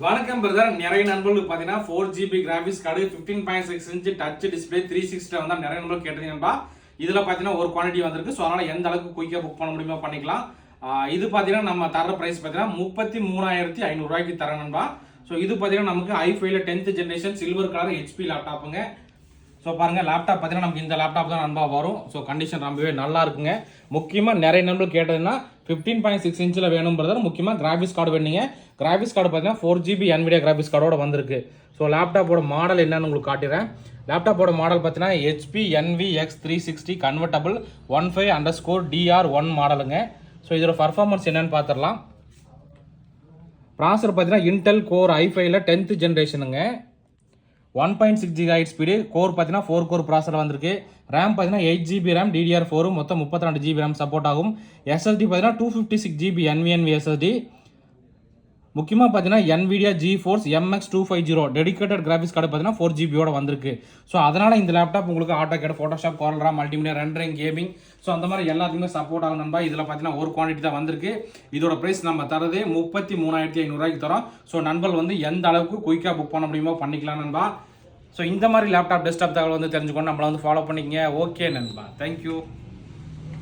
வணக்கம் பிரதர். நிறைய நண்பர்களுக்கு பார்த்தீங்கன்னா 4GB graphics card 15.6 inch touch display 360 வந்தால் நிறைய நண்பர்கள் கேட்டிருக்கீங்கப்பா. இதில் பார்த்தீங்கன்னா ஒரு குவான்டிட்டி வந்திருக்கு. ஸோ அதனால் எந்த அளவுக்கு குயிக்காக புக் பண்ண முடியுமோ பண்ணிக்கலாம். இது பார்த்தீங்கன்னா நம்ம தர ப்ரைஸ் பார்த்தீங்கன்னா 33,500 ரூபாய்க்கு தரணும்பா. ஸோ இது பார்த்தீங்கன்னா நமக்கு i5ல 10th generation silver colour HP லேப்டாப்புங்க. ஸோ பாருங்கள், லேப்டாப் பார்த்தீங்கன்னா நமக்கு இந்த லேப்டாப் தான் நண்பா வரும். ஸோ கண்டிஷன் ரொம்பவே நல்லா இருக்குங்க. முக்கியமாக நிறைய நண்பர்கள் கேட்டதுன்னா 15.6 இன்ச்சில் வேணும்ன்றதால முக்கியமாக கிராஃபிக்ஸ் கார்டு வேணுங்க. கிராஃபிக்ஸ் கார்டு பார்த்தீங்கன்னா 4GB NVIDIA கிராஃபிக்ஸ் கார்டோட வந்திருக்கு. ஸோ லேப்டாப்போட மாடல் என்னன்னு உங்களுக்கு காட்டுறேன். லேப்டாப்போட மாடல் பார்த்தீங்கன்னா HP NVX 360 கன்வெர்டபிள் 15_DR1 மாடலுங்க. ஸோ இதோட பர்ஃபார்மன்ஸ் என்னன்னு பார்த்துடலாம். ப்ராசர் பார்த்தீங்கன்னா இன்டெல் கோர் i5ல 10th ஜென்ரேஷனுங்க. 1.6 GHz ஸ்பீடு. கோர் பார்த்தீங்கன்னா 4 கோர் ப்ராசர் வந்திருக்கு. ரேம் பார்த்தீங்கன்னா 8GB ரேம் DDR4 மொத்தம் 32GB ரேம் சப்போர்ட் ஆகும். SSD பார்த்தீங்கன்னா 256GB NVMe SSD. முக்கியமாக பார்த்தீங்கன்னா NVIDIA GeForce MX 250 dedicated graphics card பார்த்தீங்கன்னா 4GB வந்திருக்கு. ஸோ அதனால் இந்த லேப்டாப் உங்களுக்கு AutoCAD, Photoshop, CorelDRAW, multimedia, rendering, gaming so அந்த மாதிரி எல்லாத்துக்குமே சப்போர்ட் ஆகும் நண்பா. இதில் பார்த்தீங்கன்னா ஒரு குவான்டிட்டி தான் வந்திருக்கு. இதோட ப்ரைஸ் நம்ம தரது 33,500 ரூபாய்க்கு தரோம். ஸோ நண்பர்கள் வந்து எந்த அளவுக்கு குயிக்காக புக் பண்ண முடியுமோ பண்ணிக்கலாம் நண்பா. ஸோ இந்த மாதிரி லேப்டாப் டெஸ்க்டாப் தகவல் வந்து தெரிஞ்சுக்கணும் நம்மளை வந்து ஃபாலோ பண்ணிக்கங்க. ஓகே நண்பா, தேங்க்யூ.